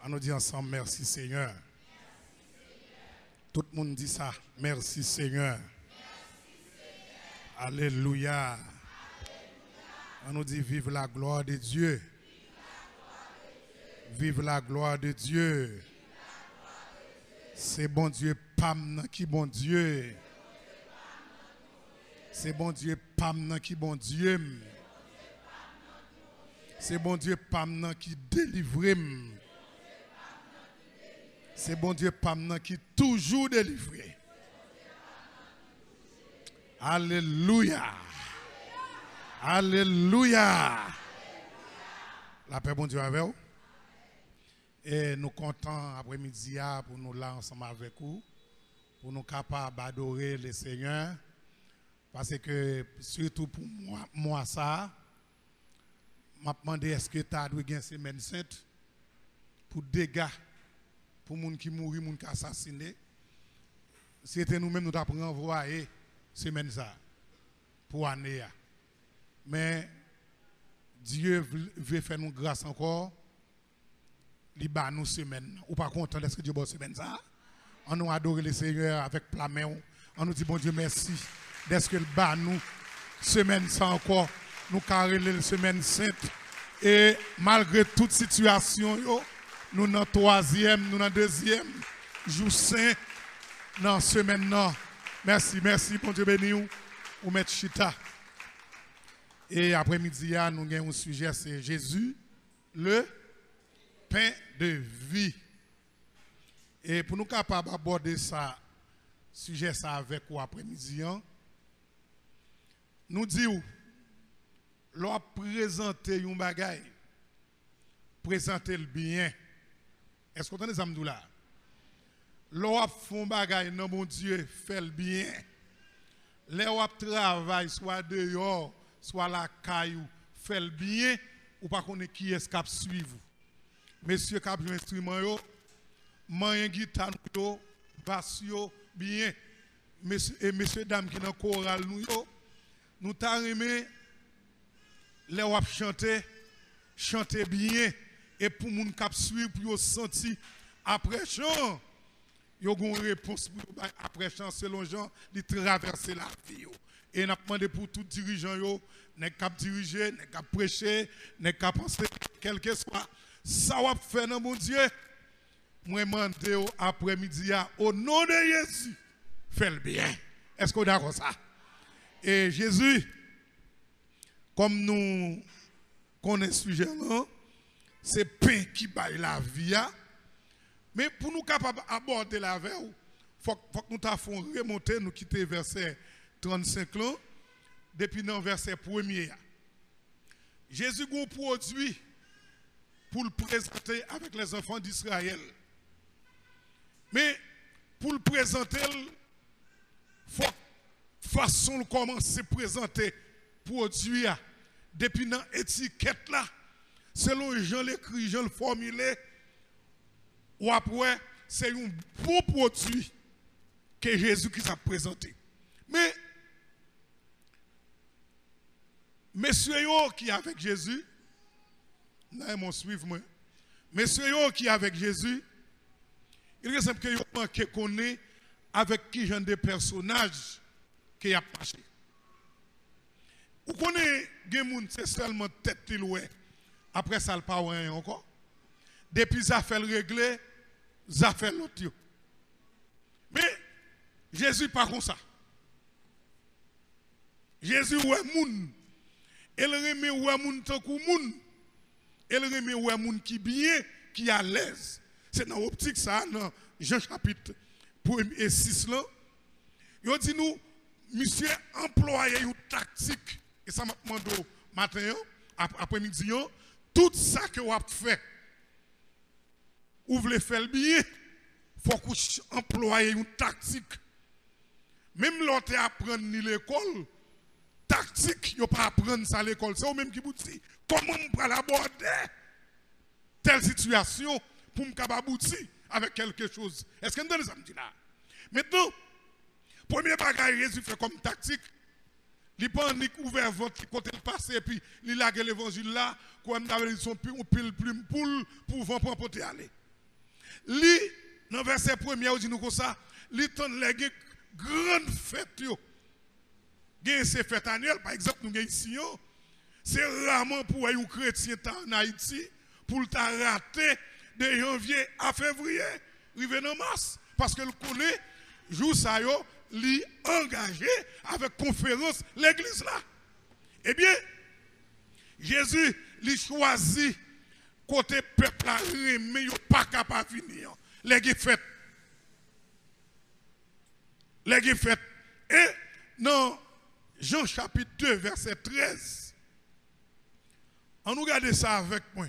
On nous dit ensemble, merci Seigneur. Tout le monde dit ça, merci Seigneur. Alléluia. On nous dit, vive la gloire de Dieu. Vive la gloire de Dieu. C'est bon Dieu, pam qui bon Dieu. C'est bon Dieu, pam qui bon Dieu. C'est bon Dieu, pam qui délivre. C'est bon Dieu, pam qui toujours délivré. Alléluia. Alléluia. La paix, bon Dieu, avec vous. Et nous comptons après-midi pour nous là ensemble avec vous, pour nous capables d'adorer le Seigneur. Parce que, surtout pour moi ça, m'a demandé est-ce que tu as une semaine sainte pour dégâts, pour les gens qui mourent, les gens qui assassinés. C'était nous-mêmes nous avons envoyé semaine ça pour l'année. Mais Dieu veut faire nous grâce encore. Il bat nous semaine. Ou pas content est-ce que Dieu bat semaine ça? On nous adore le Seigneur avec plein main. On nous dit bon Dieu merci. Est-ce que le bat nous semaine ça encore? Nous carrons la semaine sainte. Et malgré toute situation, nous dans troisième, nous dans deuxième jour saint dans semaine non. Merci, merci, bon Dieu béni ou mettre chita. Et après-midi, nous avons un sujet, c'est Jésus, le pain de vie. Et pour nous capables d'aborder ça, sujet ça avec vous après-midi, nous disons, l'on présenter un bagage, présenter le bien. Est-ce que vous entendez ça, Mdoula? L'on fait un bagage, non, mon Dieu, fait le bien. L'on travaille, soit dehors, soit la caillou, fait le bien, ou pas qu'on est qui est cap suivre. Monsieur cap un instrument yo, moyen guitare yo, basse yo, bien. Messieurs dames qui dans chorale nous yo, nous t'a aimé les wap chanter bien et pour moun cap suivre pour sentir après chant yo gon réponse après chant selon Jean li traverser la vie yo. Et n'a demandé pour tout dirigeant yo n'est cap diriger, n'est cap prêcher, n'est cap penser quel que soit ça va faire dans mon Dieu. Moi demande après-midi au nom de Jésus, fais le bien. Est-ce que vous d'accord ça? Et Jésus, comme nous connaissons ce sujet là, c'est pain qui baille la vie. Mais pour nous capables d'aborder la vie, il faut que nous fassions remonter, nous quitter verset 35 là, depuis dans verset 1er. Jésus a un produit pour le présenter avec les enfants d'Israël. Mais pour le présenter, il faut façon comment se présenter produit depuis dans l'étiquette là, selon Jean l'écrit, Jean le formulé, ou après, c'est un bon produit que Jésus qui s'est présenté. Mais, messieurs qui est avec Jésus, là, ils suivre moi. Messieurs qui est avec Jésus, il est simple que vous manquez connaître avec qui genre de personnages qui a passé. Vous connaissez des gens c'est seulement tête qui loin. Après ça le pas rien encore. Depuis ça fait le régler, ça fait l'autre. Mais Jésus pas comme ça. Jésus ouais moun. Elle remet ouais moun tant que moun. Elle remet ouais moun qui bien, qui à l'aise. C'est dans l'optique ça dans Jean chapitre 6 là. Il dit nous monsieur employé une tactique et ça m'a demandé matin après-midi tout ça que vous avez fait. Vous voulez faire le bien, il faut que vous employez une tactique. Même l'autre apprendre ni l'école, tactique, vous ne pas apprendre ça à l'école. C'est vous-même qui vous dit comment on peut aborder telle situation pour me aboutir avec quelque chose. Est-ce que nous donnons ça me dit là? Maintenant, premier bagage Jésus fait comme tactique, il prend ouvert votre côté le passé et puis il a l'évangile là, comme d'habitude son pile plume pour vendre pour aller. Li, dans verset 1er, dit nous comme ça, li ton les grande fête yo. Gen ces fêtes annuelles, par exemple, nous avons ici, c'est rarement pour un chrétien en Haïti, pour le rater de janvier à février, arrivé en mars. Parce que le connaît, jour ça yo, li engagé avec conférence l'église là. Eh bien, Jésus li choisi côté peuple là, mais yo pas capable de venir. Les fêtes. Les fêtes. Et non, Jean chapitre 2, verset 13. On nous regarde ça avec moi.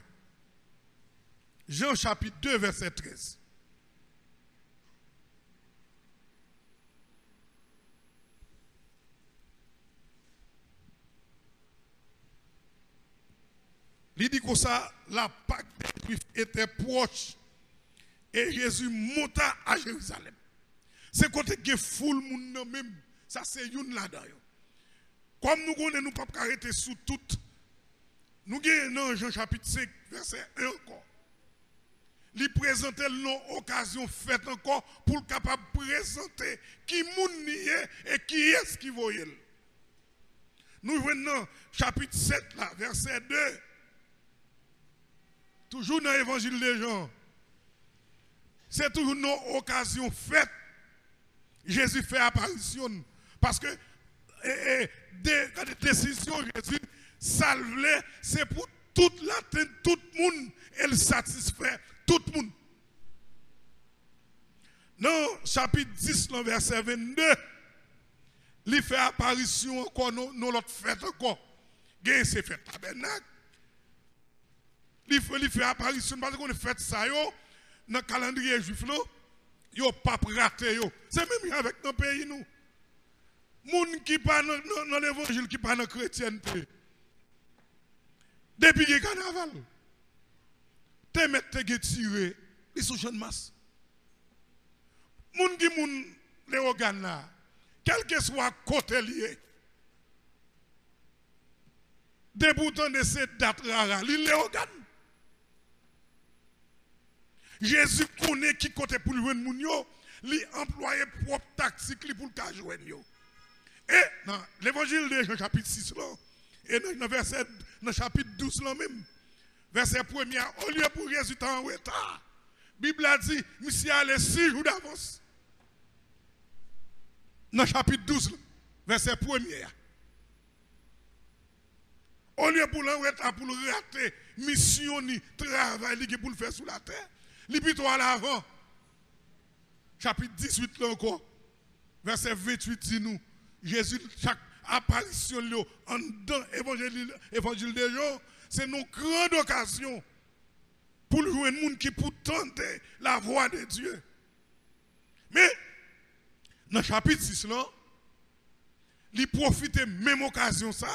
Jean chapitre 2, verset 13. Il dit que ça, la Pâque des Juifs était proche et Jésus monta à Jérusalem. C'est côté que foule moun même, ça c'est une là-dedans. Comme nous connaissons, nous ne pouvons pas arrêter sous tout. Nous avons dans Jean chapitre 5, verset 1 encore. Il présentait l'occasion faite encore pour le capable de présenter qui moun ni est et qui est-ce qui voyait. Nous venons dans chapitre 7, là, verset 2. Toujours dans l'évangile des gens. C'est toujours une occasion faite. Jésus fait apparition. Parce que des décisions, Jésus salve, c'est pour toute la terre, tout le monde, elle satisfait tout le monde. Dans chapitre 10, verset 22, il fait apparition encore, dans l'autre fête encore. Il c'est fait tabernacle. Il fait apparition parce qu'on fait ça, dans le calendrier juif, il n'y a pas raté. C'est même avec nos pays, nous. Moun qui pas dans l'évangile, qui pas dans la chrétienté. Depuis le carnaval, te mette te tiré, ils sont jeunes masse. Moun qui moun les organes là, quel que soit côté lié, déboutant de cette date rare, il les organes. Jésus connaît qui côté pour le moun yo, li employé propre tactique pour le cas joindre yo. Et dans l'évangile de Jean chapitre 6 là, et dans verset dans chapitre 12 là même, verset 1er, au lieu pour Jésus en retard, la Bible a dit, monsieur allait 6 jours d'avance. Dans chapitre 12, verset 1er. Au lieu pour le retard, pour le rater, mission ni travail pour le faire sur la terre, il plutôt à l'avant. Chapitre 18 là encore, verset 28 dit nous, Jésus, chaque apparition en dans l'évangile des gens, c'est une grande occasion pour le monde qui peut tenter la voix de Dieu. Mais, dans le chapitre 6, là, il profite de même occasion ça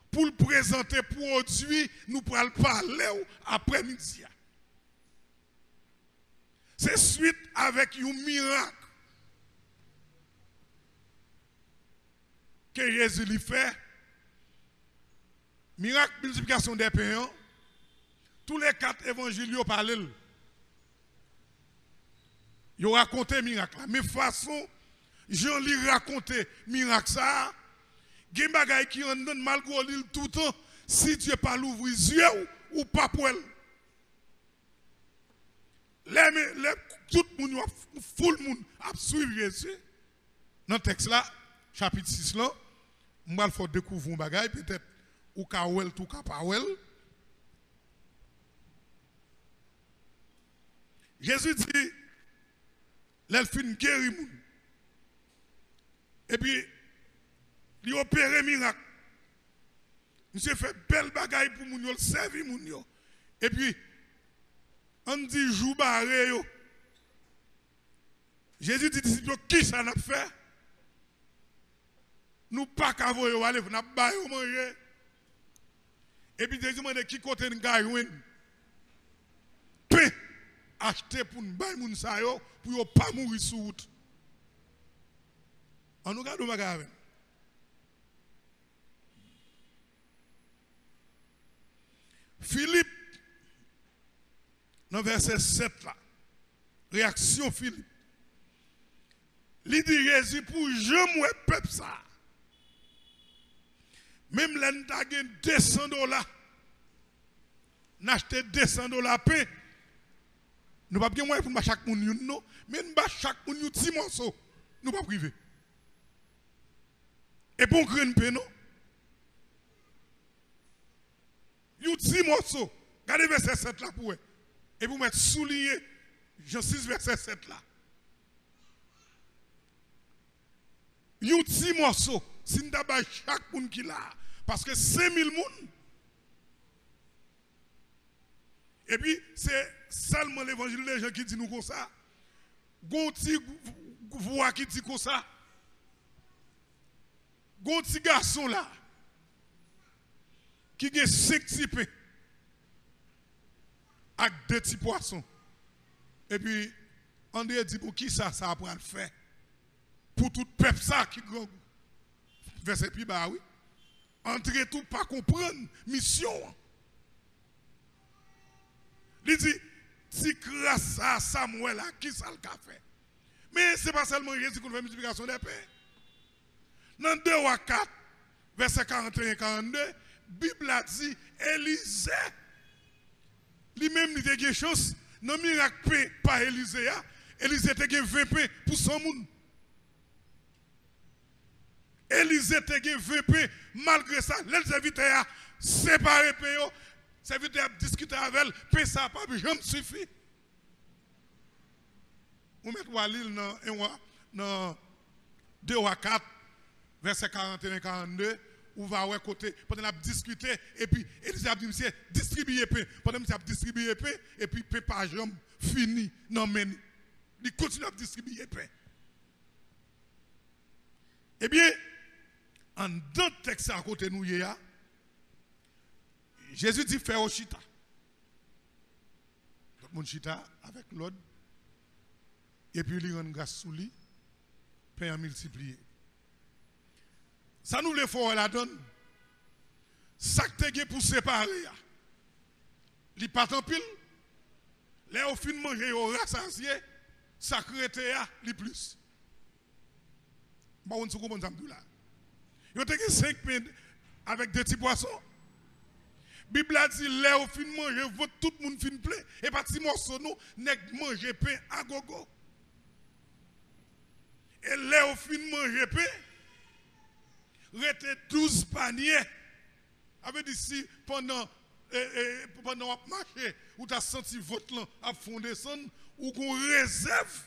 pour le présenter produit, nous pourrons parler après-midi. C'est suite avec un miracle que Jésus lui fait. Miracle multiplication des pains. Tous les 4 évangiles ont parlé. Ils ont raconté miracle. Mais façon, Jean lui raconté miracle ça. Il y a des choses qui ont malgré l'île tout le temps. Si Dieu pas l'ouvrir les yeux ou pas pour elle. Tout le monde, full monde, a suivi Jésus. Dans le texte là, chapitre 6 là, on va faire découvrir un bagage, peut-être, ou ka wel, ou ka pa wel. Jésus dit, l'elfine guérit moun. Et puis, il opère miracle. Monsieur fait belle bagaille pour moun yo, servi moun yo. Et puis, on dit jou barré yo. Jésus dit, qui ça n'a fait? Nous pas qu'à voir yo aller, n'a pas yo manger. Et puis Jésus m'a dit qui côté n'gayouen. Pain acheter pour nous bailler moun sa yo pour yo pas mourir sous route. On nous garde bagage. Philippe dans verset 7 là, réaction Philippe. Il dit Jésus pour je moi peuple ça. Même là nous avons $200. N'acheter $200 pain. Nous pas bien moyen pour chaque monde non, mais nous chaque monde petit morceau. Nous pas privé. Et pour grain pain non. You petit morceau. Regardez verset 7 là pour et pour mettre souligné Jean 6 verset 7 là. You petit morceau. Si nous avons chaque monde qui l'a parce que 5000 personnes. Et puis, c'est seulement l'évangile des gens qui dit nous comme ça. Gonti voix qui dit comme ça. Gonti garçon là. Qui a 5 petits pains. Avec 2 petits poissons. Et puis, André dit pour qui ça après le faire. Pour tout peuple ça qui grand. Verset plus bas, oui. Entrez tout pas comprendre mission. Il dit, si grâce à Samuel, qui ça le fait? Mais ce n'est pas seulement Jésus qui fait multiplication des pains. Dans 2 ou 4, verset 41 et 42, la Bible a dit, Élisée, lui-même, il a eu chance, dans le miracle pain par Élisée, Élisée a eu 20 pains pour 100 personnes. Élisée a eu 20 pains, malgré ça, les serviteurs a séparé pain. Serviteur a discuté avec elle, pain ça pas jamais suffit. On met Walil dans 2 ou 4, verset 41 et 42, où va ouais côté, pendant a discuté, et puis Élisée a dit, monsieur, distribuer pain. Pendant que a distribué pain, et puis pain pas jamais fini, non mais il continue à distribuer pain. Eh bien, en d'autres textes à côté de nous, Jésus dit faire au chita. Tout le monde chita avec l'autre. Et puis il rend grâce sous lui. Pain multiplié. Ça nous le faut la donne. Ça que tu pour séparer. Il pas tant pile. Les au fin manger au rassasié. Ça crée li plus. Bon on se comprend ça là. Yo te 5 pains avec 2 petits poissons. Bible a dit, les au fin manger, tout le monde fin plein. Et pas si morceau nous, nèg manger pain à gogo. Et les au fin manger pain, rete 12 paniers. Avait dit si pendant marché, ou tu as senti votre lan à fond descendre, ou qu'on réserve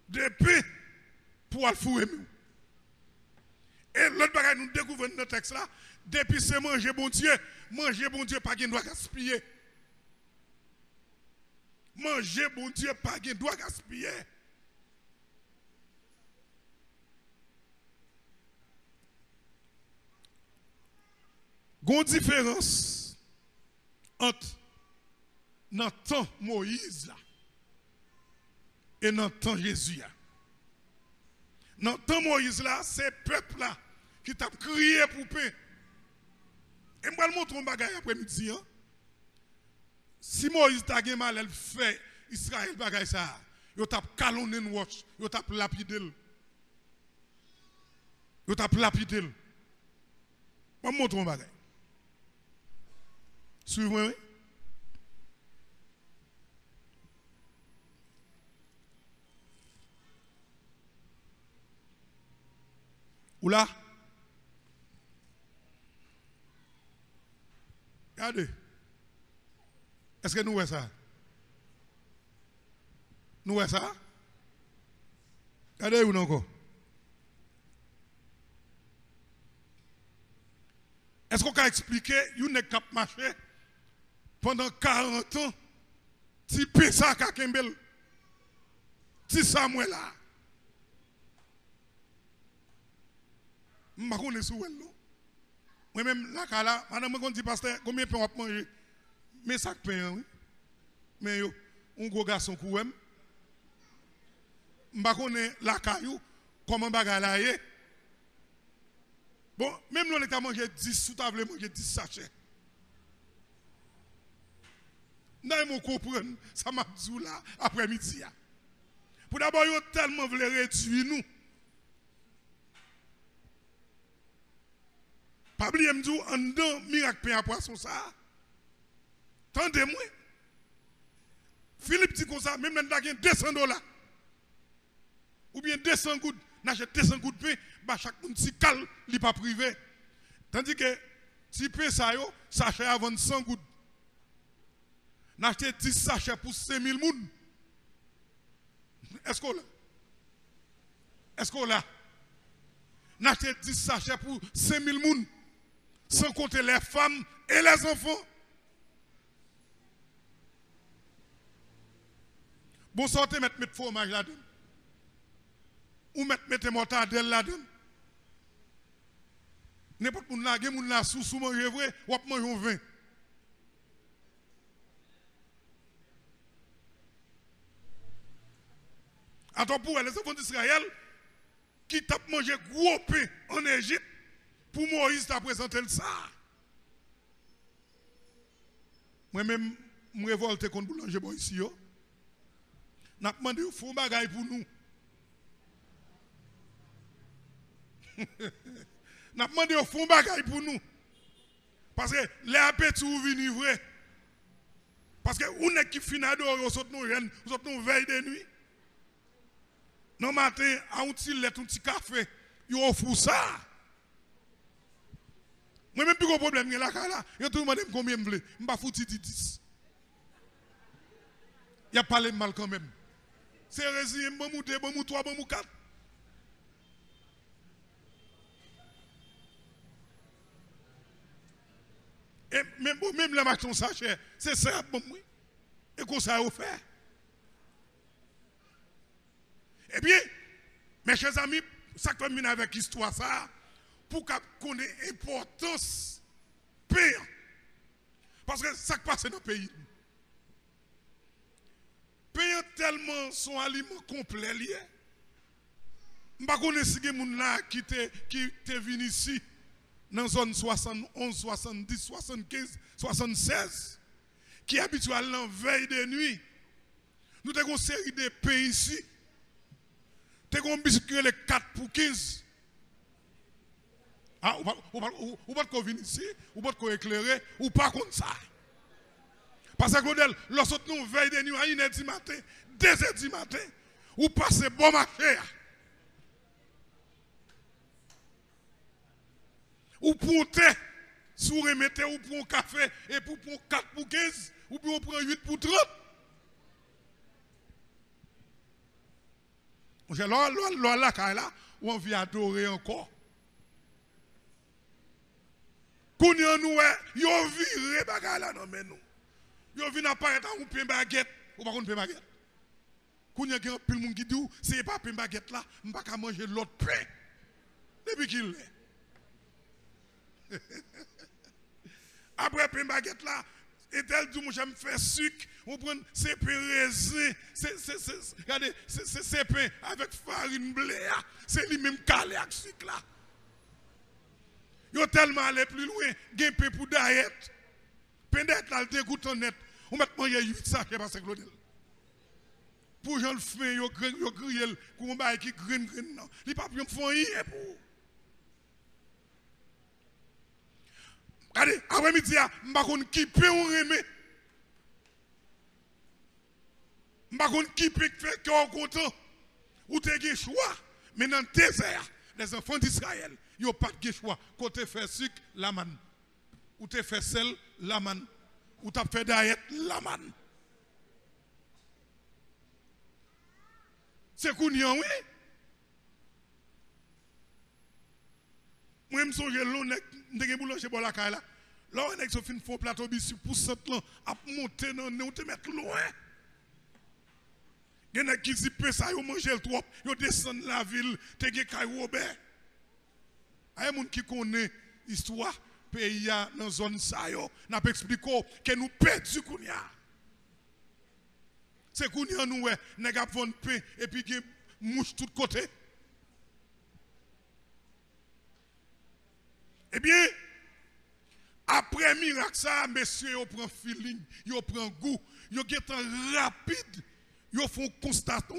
de pain pour aller fouer. Et l'autre bagage nous découvrons dans le texte là, depuis c'est manger bon Dieu, pas qu'il doit gaspiller. Manger bon Dieu, pas qu'il doit gaspiller. Il y a une différence entre dans le temps Moïse là, et dans le temps Jésus. Dans le temps Moïse là, c'est le peuple là qui t'a crié pour paix. Et je vais vous montrer un bagage après-midi. Si Moïse t'a gagné mal, elle fait Israël bagage ça. Il t'a calonné une watch, il t'a lapidé. Il t'a lapidé. Je vais vous montrer un bagage. Suivez-moi. Ou là? Regardez. Est-ce que nous voyons ça? Nous voyons ça? Regardez où nous encore? Est-ce qu'on peut expliquer, vous n'avez pas marché pendant 40 ans, si Pessa Kakembel, si Samuel là? Je ne sais pas si moi-même, là, madame, je dis, pasteur, combien de pain on va manger? Mais ça pain, oui. Mais un gros garçon qui aime. Je ne sais pas la caillou, comment bagarre là est. Bon, même si on a mangé 10, si tu as manger 10 sachets. Nous comprenons ça m'a dit là après-midi. Pour d'abord, ils ont tellement voulu réduire nous. Pas oublier me dire en dedans miracle pain à poisson ça. Tendez-moi. Philippe dit comme ça, même dans 200 $. Ou bien 200 gouttes, n'achète 200 gouttes de pain, bah chaque monde si calme, il n'est pas privé. Tandis que si pain ça yo, sachet à vendre 100 gouttes. N'achète 10 sachets pour 5000 moun. Est-ce qu'on l'a? Est-ce qu'on l'a? N'achète 10 sachets pour 5000 moun. Sans compter les femmes et les enfants. Bon, sortez mettre fromage là-dedans. Ou mettre mortadelle là-dedans. N'importe où là, moun là sous manger vrai, ou ap manger un vin. Attends pour les enfants d'Israël qui tapent manger gros pain en Égypte, pour Moïse t'a présenté ça. Moi-même, je me révolte contre boulanger ici. Je demande de faire un bagage pour nous. Je demande de faire un bagage pour nous. Parce que les appétits sont venus vrai. Parce que on est qui finit d'adorer, on saute nos jeunes, on saute nos veilles de nuit. Non matin, à un petit lait, un petit café, ils offrent ça. Moi même plus gros problème là là, yo tout demande combien me veut, m'pa fouti 10. Y a parlé mal quand même. C'est résilient bon mou 2, bon mou 3, bon mou 4. Et même la machine sachet, c'est ça bon moi. Et qu'on ça a fait. Eh bien, mes chers amis, ça que je avec l'histoire ça, pour qu'on connaisse l'importance paix. Parce que ça qui passe dans le pays. Paix tellement son aliment complet lié. Je ne sais pas si les gens qui sont venus ici, dans la zone 71, 70, 75, 76, qui habitent à la veille de nuit. Nous avons une série de pays ici. Nous avons un biscuit les 4 pour 15. Ah, ou pas de venir ici, ou pas de éclairer, ou pas comme ça. Parce que Claudel, lorsque nous veille de nuit à 1h du matin, 2h du matin, ou passez bon marché. Ou pour thé, sous remettez, ou pour un café, et pour 4 pour 15, ou pour prendre 8 pour 30. Là, on vient adorer encore. Quand nous yo viré bagay là non mais nous. Yo vinn apparaître en pain baguette, ou pas pain baguette. Quand y a pile monde qui dit c'est pas pain baguette là, on pas ka manger l'autre pain. Depuis qu'il est. Après pain baguette là, et tel dit moi j'aime faire sucre, on prend ces pain raisin, regardez, c'est pain avec farine blé, c'est lui même calé avec sucre là. Yo tellement allé plus loin, gen pain pour diète. Pain d'être là, le dégoûte en net. On met manger 8 sachets parce que Claudel. Pour gens le fin, yo crié, qu'on bail qui green non. Li pas bien font rien pour. Regardez, après-midi, m'pa konn qui pain on remet. M'pa konn qui pain fait cœur content. Ou te gen choix, mais dans le désert, les enfants d'Israël, yo pas de choix. Côté fait sucre, la manne. Ou te fait sel, la manne. Ou t'as fait diète, la manne. C'est qu'on y a, oui. Moi, je me songe l'on est boulanger pour la caille là. Là, on est sur fin faux plateau bisou pour cette là, à monter dans nous, te mettre loin. Il y en a qui disent que ça, ils mangent le trop, ils descendent la ville, te gen kay Robert. Il y a des gens qui connaissent l'histoire pays dans la zone ça yo, n'a pas expliqué que nous perdons kounya. C'est kounya nous ouais, nèg a vendre pain et puis gen mouche tout côté. Eh bien, Après miracle ça, messieurs, ils prennent feeling, ils prennent goût, ils sont rapide, ils font constater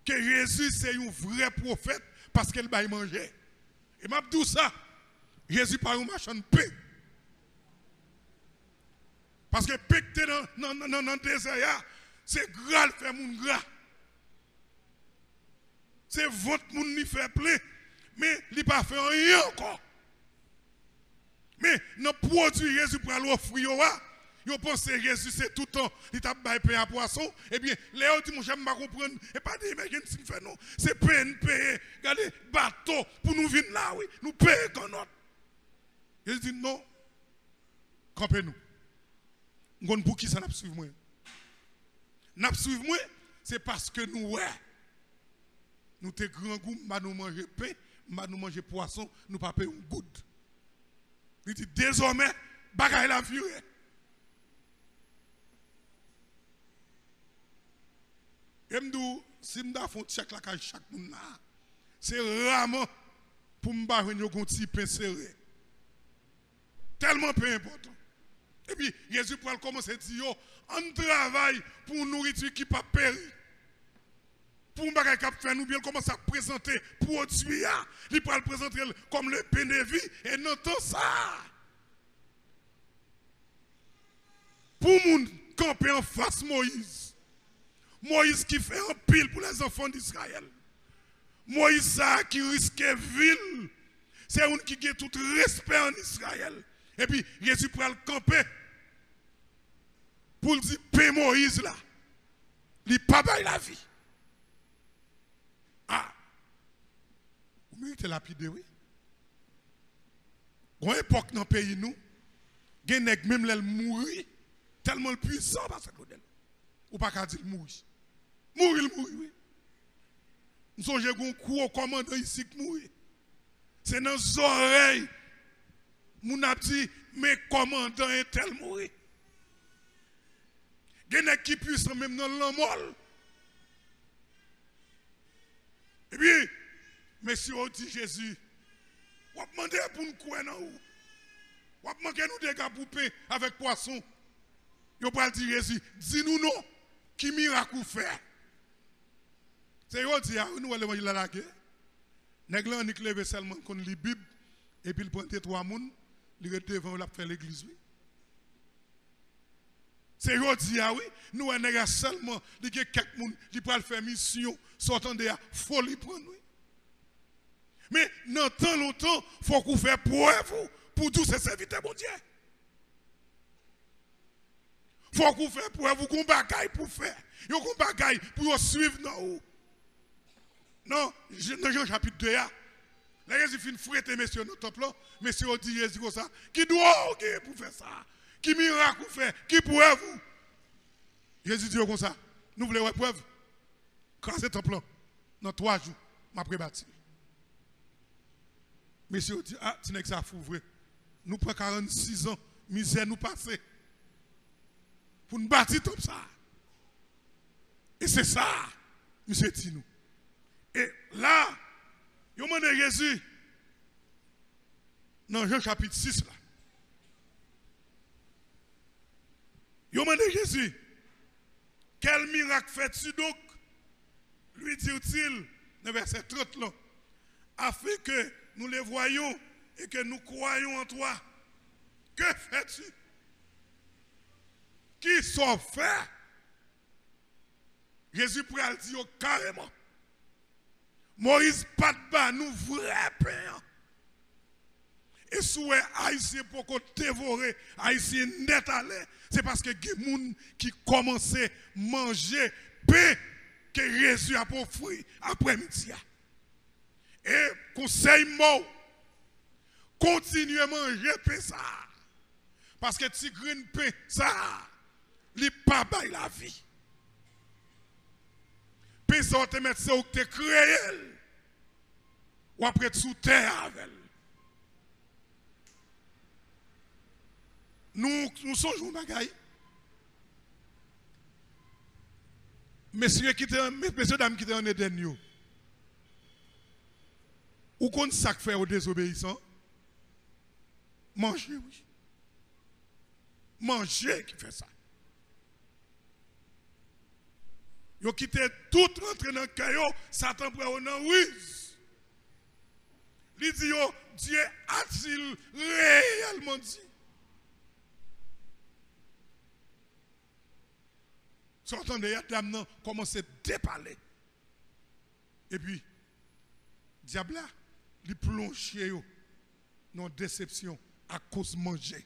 que Jésus c'est un vrai prophète parce qu'il va manger. Et m'a dit ça, Jésus pas un machin de paix. Parce que paix que dans le désert, c'est gras le faire mon gras. C'est votre monde qui fait plein, mais il n'a pas fait rien encore. Mais dans le produit Jésus pour l'offrir, vous pensez que Jésus c'est tout le temps, il t'a payé à poisson, et bien, les autres disent, je ne comprends pas, et pas dire, mais qu'est-ce qu'il fait non? C'est peine, payer, regardez, bateau, pour nous venir là, oui, nous payer quand notre. Jésus dit, non, campez-nous. Nous pour qui ça n'a pas suivi moi? N'a pas suivi moi, c'est parce que nous, ouais, nous te grand goût, nous manger pain, nous manger poisson, nous pas payer un goutte. Il dit, désormais, bagaille la vie. Et me dit, si je fais un check là, chaque monde là, c'est rarement pour me faire un petit pain serré. Tellement peu important. Et puis, Jésus pourra commencer à dire, on travaille pour une nourriture qui ne pas périr. Pour un bagage qui fait nous bien, commence à présenter produit, il pourra le présenter comme le pain de vie, et n'entend ça. Pour moun camper en face Moïse. Moïse qui fait un pile pour les enfants d'Israël. Moïse ça qui risquait ville. C'est un qui a tout respect en Israël. Et puis, Jésus pourra le camper pour dire, paix Moïse là, il n'a pas bail la vie. Ah, vous méritez lapider, oui. À une époque dans le pays, nous, il y a même les mourir, tellement puissant parce que ou pas qu'à dire mourir. Mourir, oui. Nous sommes un coup au commandant ici qui mourir. C'est dans les oreilles. Nous avons dit, mais commandant est tel mourir. Il y a des qui puissent même dans l'homme. Et puis, monsieur, on dit Jésus, on va demander pour nous courir dans où? On va demander nous des gars pour pain avec poisson. On va dire Jésus, dis-nous non, qui miracle vous fait? C'est eux qui disent, nous allons manger la guerre. Nègre on y levé seulement qu'on lit Bible, et puis il prend trois personnes, il est devant, il fait l'église. C'est eux qui disent, oui, nous allons seulement, il y a quelques personnes qui peuvent faire mission, sortant de la folie prendre. Mais dans tant longtemps, il faut qu'on fasse preuve pour tous ces serviteurs, mon Dieu. Il faut qu'on fasse preuve qu'on bagaille pour faire. Il faut qu'on bagaille pour suivre dans où. Non, dans Jean chapitre 2, là, Jésus finit fouetter messieurs dans le temple, messieurs ont dit Jésus comme ça, qui doit pour faire ça? Qui miracle vous fait? Qui preuve vous? Jésus dit comme ça, nous voulons une preuve. Crasez le temple, dans 3 jours, m'a prébâti. Messieurs dit, ah, tu n'es que ça fou, vrai. Nous prenons 46 ans, misère nous passer. Pour nous bâtir comme ça. Et c'est ça, monsieur dit nous. Et là, il y a Jésus, dans Jean chapitre 6, là. Il y a Jésus, quel miracle fais-tu donc? Lui dit-il, dans verset 30 là, afin que nous les voyons et que nous croyons en toi. Que fais-tu? Qui sont faits? Jésus pourrait le dire carrément. Moïse pas de bas, nous vrai père. Et si Haïtien pour qu'on dévore, Haïtien net à l'air, c'est parce que il y a des gens qui commencent à manger pain que Jésus a offert après-midi. Et conseil mot, continuez à manger pain ça. Parce que si grain pain ça, il n'est pas bail la vie. Pain ça, te mettre ça où tu créé. Ou après sous terre avec. Nous sommes bagaille. Messieurs dames qui étaient en Éden, ou qu'on ça fait aux désobéissants, Manger, oui. Manger qui fait ça. Ils ont quitté tout rentré dans le caillou, Satan prend dans ruse. Il dit, Dieu a-t-il réellement dit? Sortant de Yadam, commence à déparler. Et puis, diable là, il plonge dans la déception à cause de manger.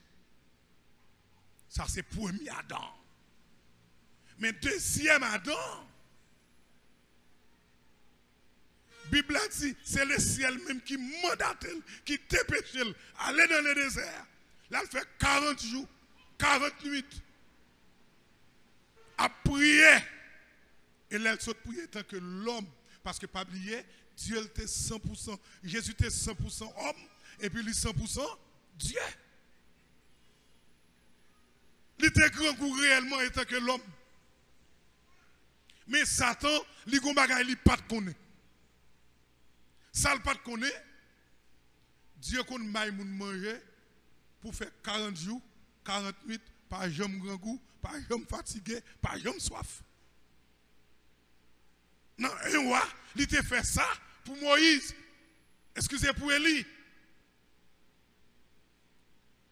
Ça, c'est premier Adam. Mais deuxième Adam, la Bible a dit, c'est le ciel même qui mandate, qui dépêche aller dans le désert. Là, il fait 40 jours, 40 nuits à prier. Et là, elle saute prier tant que l'homme, parce que pas oublier, Dieu était 100%, Jésus était 100% homme, et puis lui 100% Dieu. Il était grand goût réellement étant que l'homme. Mais Satan, il ne pas de connaître. Ça ne pas de connaître. Dieu qu'on maille manger pour faire 40 jours, 40 minutes, pas jamais grand goût, pas jamais fatigué, pas jamais soif. Non, et ouais, il te fait ça pour Moïse. Excusez pour Élie.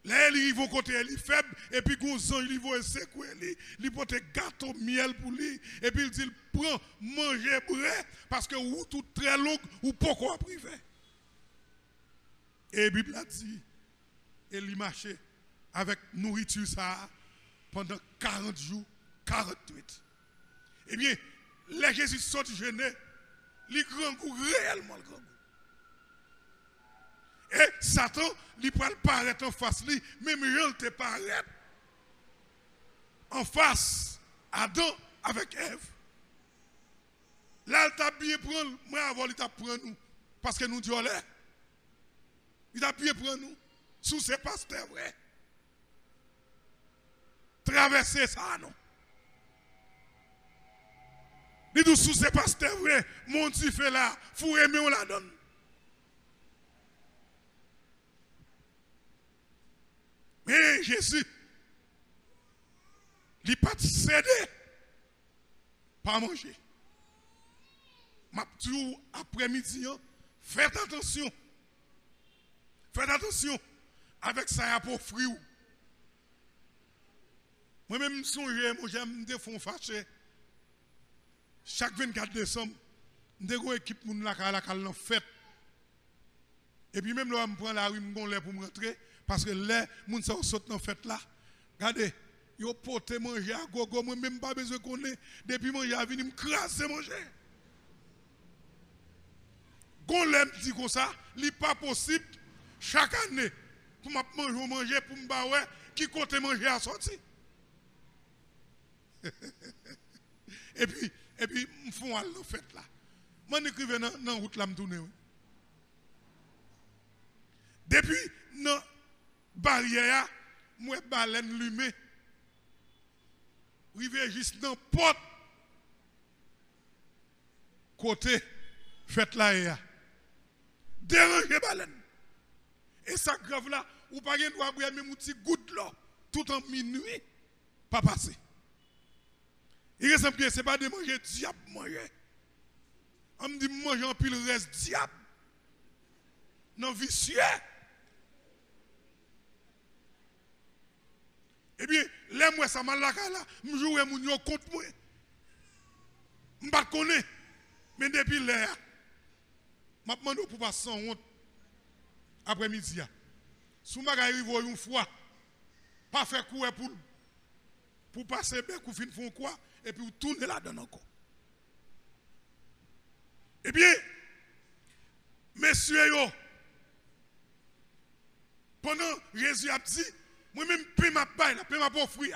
Là, il va côté Élie faible, et puis Gonzon, il va secouer Élie. Il porte gâteau miel pour lui, et puis il dit, prends, manger, bref, parce que ou tout très long, ou pourquoi privé. Et la Bible a dit, Élie marchait avec nourriture ça pendant 40 jours, 48. Eh bien, là, Jésus sort gêné, il grand goût, réellement le grand goût. Et Satan, il peut paraître en face, même il te paraît en face, Adam avec Ève. Là, il t'a bien prendre, moi avant, il t'a prendre nous, parce que nous disons là. Il t'a bien prendre nous, sous ces pasteurs vrai. Traverser ça, non. Il dit sous ces pasteurs vrai, mon Dieu fait là, faut aimer, on la donne. Mais Jésus, il n'a pas cédé, pas manger. Tout après-midi, faites attention. Faites attention avec ça pour fruit. Moi-même, j'aime des fonds fâchés. Chaque 24 décembre, je suis une équipe qui est fête. Et puis même là, je prends la rue pour me rentrer. Parce que là, les gens sautent dans la fête là. Regardez, ils ont porté manger à gogo. Moi, même pas besoin qu'on ait. Depuis manger à venir me crasser manger. Quand l'aime dit comme ça, il n'est pas possible chaque année pour manger pour me bailler qui compte manger à sortir. et puis, ils font la fête là. Moi, je écrivais dans la route là, je tourne. Depuis, non. Barrière, moi, baleine lumée. Rive juste dans la porte. Côté, faites là. Dérangez baleine. Et ça grave là, ou pas de droit boire même un petit goutte là, tout en minuit, pas passer. Il ressemble bien, ce n'est pas de manger diable manger. On me dit manger en pile reste diable. Non vicieux. Eh bien, là, moi, ça m'a là, je joue mon yo contre moi. Je ne connais pas. Mais depuis là, je demande pour passer sans honte après-midi. Si je arrive une fois, pas faire courir pour passer bien, pour finir faire quoi, et puis tourner là-dedans encore. Eh bien, messieurs, pendant Jésus a dit, moi-même, paie ma paille, paie ma pauvre fruit.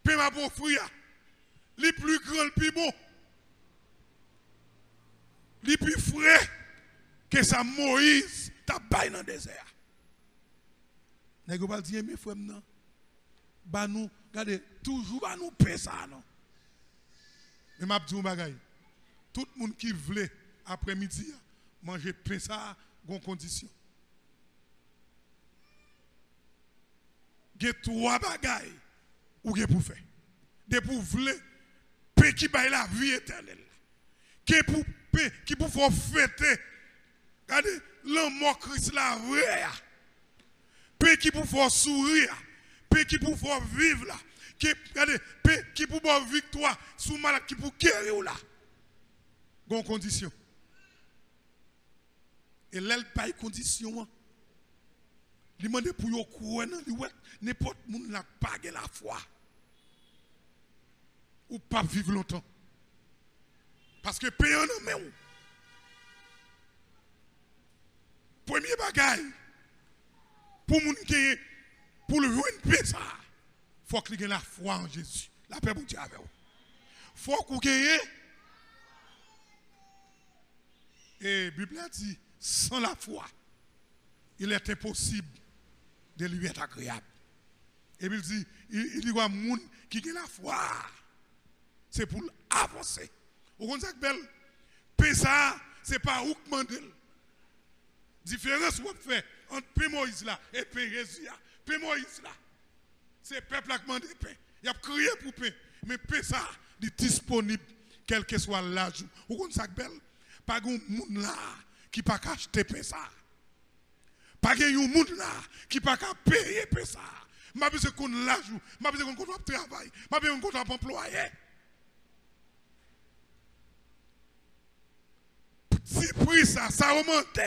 Paie ma pauvre fruit. Les plus grands, le plus bon. Les plus frais que ça Moïse t'a baillé dans le désert. N'est-ce pas dire, mes frères, non? Bah nous, regardez, toujours bah nous paie ça, non? Mais m'a dit un bagage. Tout le monde qui veut après-midi manger pain ça, gon condition. il y a trois bagailles ou pour faire. De pour vouloir paix qui baille la vie éternelle. Qui pour paix, qui pour faire fêter. Regardez, l'amour Christ la vraie. Paix qui pour faire sourire. Paix qui pour faire vivre là. Regardez, paix qui pour faire victoire sous malade qui pour guérir là. Gon condition. Et l'elle paye condition. Il demande pour yo croire dans lui n'importe monde n'a pas la foi. Ou pas vivre longtemps. Parce que payer en main. Premier bagaille pour moun qui pour le jouer paix ça. Faut qu'il ait la foi en Jésus. La paix pour Dieu avec vous. Faut qu'il ait et la Bible a dit sans la foi il est impossible de lui être agréable. Et il dit, il y a un monde qui a la foi. C'est pour avancer. Vous comprenez belle? Paix ça, ce n'est pas où demander. Différence qu'on fait entre Paix Moïse là et Paix Jésus. Paix Moïse là, c'est le peuple qui demande paix. Il a crié pour paix. Mais paix ça, il est disponible, quel que soit l'âge. Vous comprenez belle? Pas de monde là qui ne peut pas acheter paix ça. Pas de monde là qui ne peut pas payer paix ça. Je n'ai pas besoin qu'on l'argent, je n'ai pas besoin qu'on travail, je n'ai pas besoin qu'on employé. Si prix ça, ça remonte.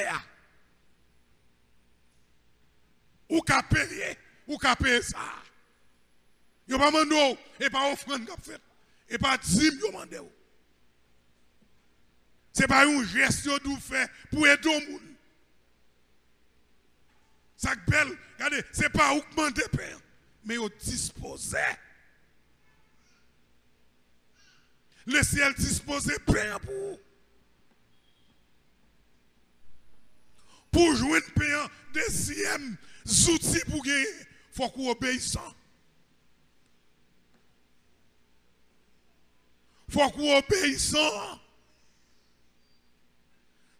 Ou qu'à payer, ou qu'à payer ça. Vous n'avez pas demandé, et pas offrande qu'a fait, et pas dîme vous demandé. Ce n'est pas une gestion de fait pour aider le monde. Ça belle, regardez, ce n'est pas augmenter pain, mais au disposer. Le ciel disposé pain pour vous. Pour jouer un payant, deuxième outil pour gagner, il faut qu'on obéisse. Il faut qu'on obéisse.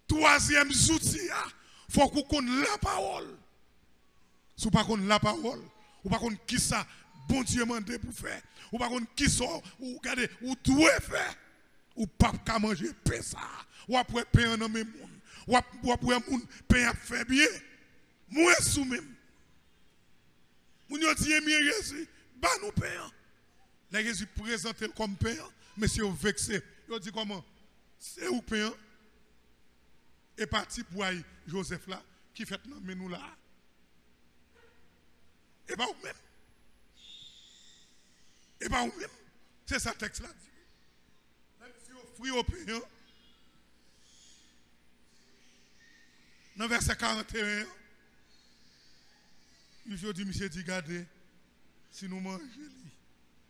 Troisième outil, il faut qu'on connaisse la parole. Si vous ne connaissez pas la parole, ou pas connaissez qui ça, bon Dieu m'a demandé pour faire, ou pas connaissez qui ça, ou regardez, ou doit faire, ou pas qu'à manger pain ça, ou après pain dans mes monde. Ou après moun pain a fait bien. Moi sous même. Moun yo dit mi Jésus, ba nous pain. La Jésus présente comme pain, monsieur vexé. Yo dit comment? C'est où pain? Et parti pour Joseph là qui fait non mais nous là. Et pas ou même. Et pas ou même. C'est ça texte là dit. Même si offri au pain. Dans verset 41, il dit, monsieur dit, regardez, si nous mangeons,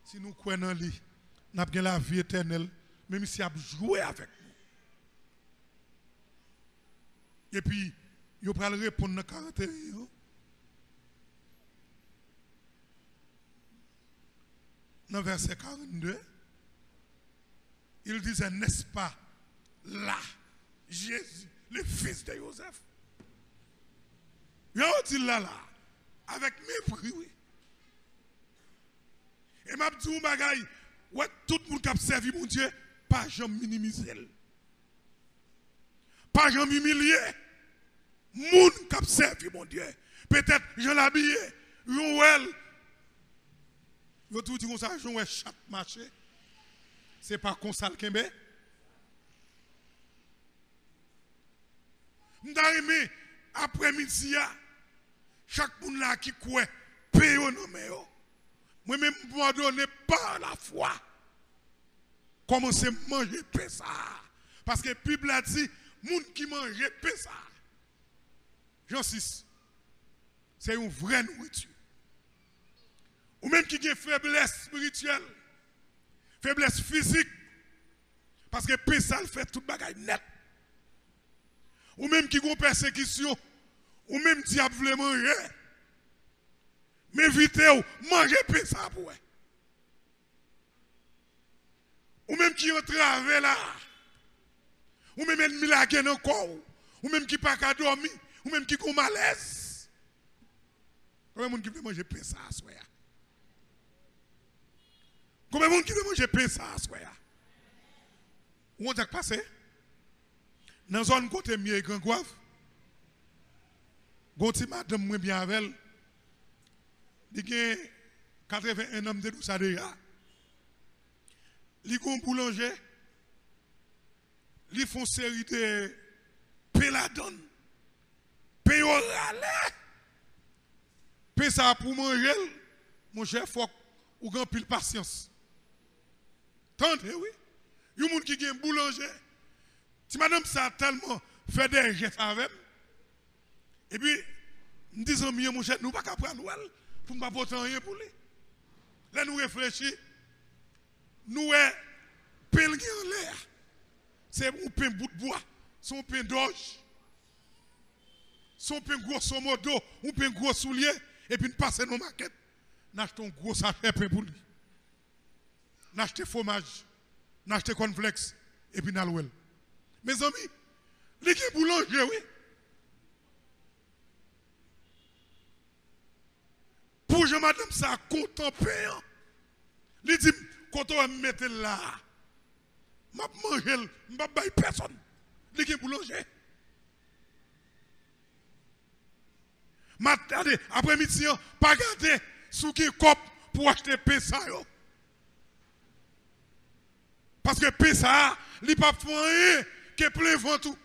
si nous croyons en lui, nous avons la vie éternelle, même si nous avons joué avec nous. Et puis, il va répondre dans 41. Dans verset 42, il disait, n'est-ce pas là, Jésus, le fils de Joseph? Il dit là, avec mépris, oui. Et m'a dit, bagaille, ouais, tout le monde qui a servi mon Dieu, pas jamais minimiser. Pas jamais humilier. Moun qui a servi mon Dieu. Peut-être, je l'habille, Joël. Je tout dit comme ça, Joël chat marché. C'est pas comme ça le Kembe. M'd'arrivé après-midi, chaque monde là qui croit, paye au nom. Moi-même, je ne donne pas la foi. Commencez à manger ça. Parce que la Bible a dit, les gens qui mangent ça. Jean 6, c'est une vraie nourriture. Ou même qui a une faiblesse spirituelle, faiblesse physique. Parce que ça fait tout le bagage net. Ou même qui ont une persécution, ou même diable veut manger. Mais vite, mangez ça pour eux. Ou même qui ont travaillé là. Ou même ennemi là qui est encore. Ou même qui n'a pas dormir. Ou même qui ont malaise. Combien de monde qui veut manger pain ça à soir? Combien de monde qui veut manger pain ça à soir? Où on a passé? Dans la zone côté mieux et grand coiffe. Gonti madame moi bien avec elle. Il y a 81 ans de tout ça déjà. Il y a un boulanger. Ils font une série de péladons. Péorale. Pé ça pour manger. Mon cher, il faut ou grand pile patience. Tendez, oui. Il y a des gens qui ont un boulanger. Si madame ça a tellement fait des gestes avec. Et puis, nous disons, mon cher, nous ne pouvons pas prendre pour ne pas porter rien pour lui. Là, nous réfléchissons. Nous sommes pèlerins en l'air. C'est un pain bout de bois, son pain d'orge, son pain grosso modo, un pain gros soulier, et puis nous passons nos maquettes. Nous achetons un gros sachet de pain pour lui. Nous achetons fromage, nous achetons cornflakes, et puis nous allons. Mes amis, les gens boulanger, oui. Pour je madame ça contempler. Il dit, quand on va me mettre là, je vais manger, je ne vais pas personne. Les gens boulanger. Après-midi, pas garder sous qui cop pour acheter pesa. Parce que pesa, il n'y a pas rien qui plein vent tout.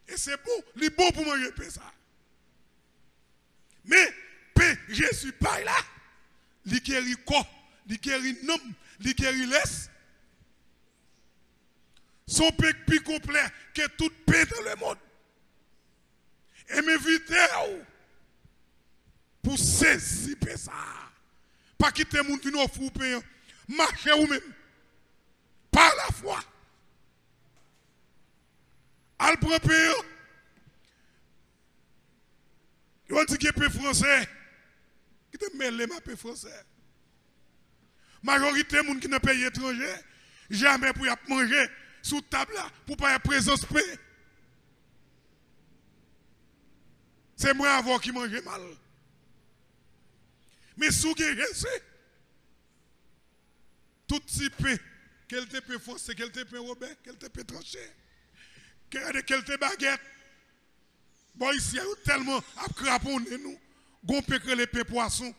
Et c'est bon, il est bon pour manger pesa. Mais Jésus pas là. Il guérit corps, il guérit nom, il guérit laisse. Son pain plus complet que tout pain dans le monde. Et m'inviter pour saisir ça. Pas quitter mon vino fou pain. Marcher ou même. Par la foi. Al prend pain. On dit que pain français. Qui te mêle ma pain français. Majorité de gens qui dans pays étranger, jamais pour manger sous table là pour pas avoir présence paix. C'est moi avant qui mange mal. Mais sous Jésus, tout type pain, quel te peut forcer, quel te peut robert, quel te peut trancher, quel te baguette. Bon ici, il y a tellement à craponner nous, gon peut que les pain poisson.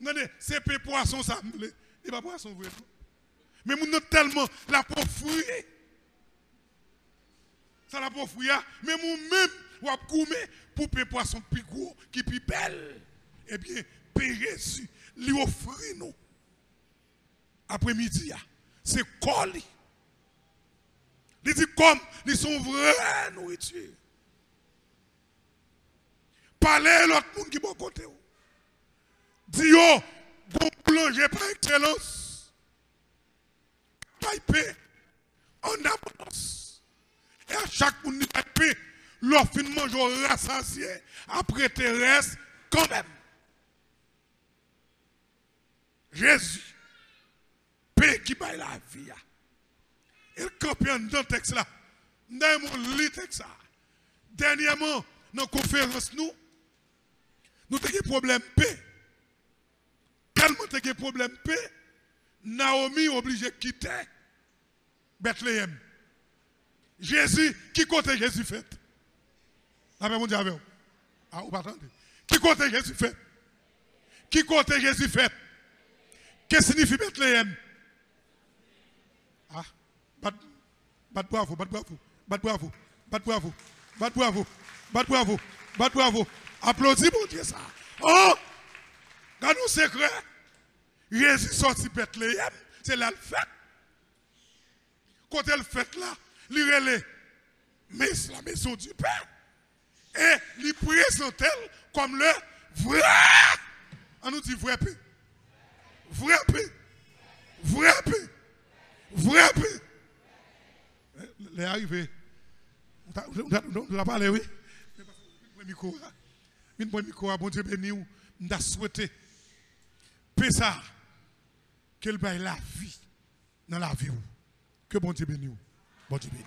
Non, c'est pain poisson ça me plaît. Il pas poisson vrai. Mais nous avons tellement la peau fruit. Ça la peau fruit. Mais nous-mêmes, nous avons coupé pour pain poisson plus gros, qui plus belle. Eh bien, Père Jésus, lui offre nous. Après-midi, c'est colis. Il dit comme ils sont vraies nourriture. Parlez à l'autre monde qui est bon côté. Dis yo, bon plongez par excellence. Paix en abondance. Et à chaque monde qui paix, l'offre fin mange rassasié. Après te reste quand même. Jésus, paix qui baille la vie. Et le campion dans le texte là. Dans mon lit texte là. Dernièrement, dans la conférence, nous avons des problèmes paix. Tellement de problèmes paix, Naomi est obligée de quitter Bethléem. Jésus, qui côté Jésus fait? La même monde avec vous. Ah, vous pas attendre. Qui côté Jésus fait? Qui côté Jésus fait? Qu'est-ce que signifie Bethléem? Ah, bat bravo, bat bravo, bat bravo, bat bravo, bat bravo, bat bravo, bat bravo. Applaudis mon Dieu ça. Oh! Quand nous secret, Jésus sorti Bethléem, c'est là le fait. Quand elle fait là, il relève, mais c'est la maison du Père. Et il présente elle comme le vrai. On nous dit vrai paix. Vrai paix. Vrai paix. Vrai paix. Les arrivés. On a parlé, oui. Une bonne micro, bon Dieu béni, on a souhaité. Paix ça, qu'elle baille la vie dans la vie. Que bon Dieu béni. Bon Dieu béni.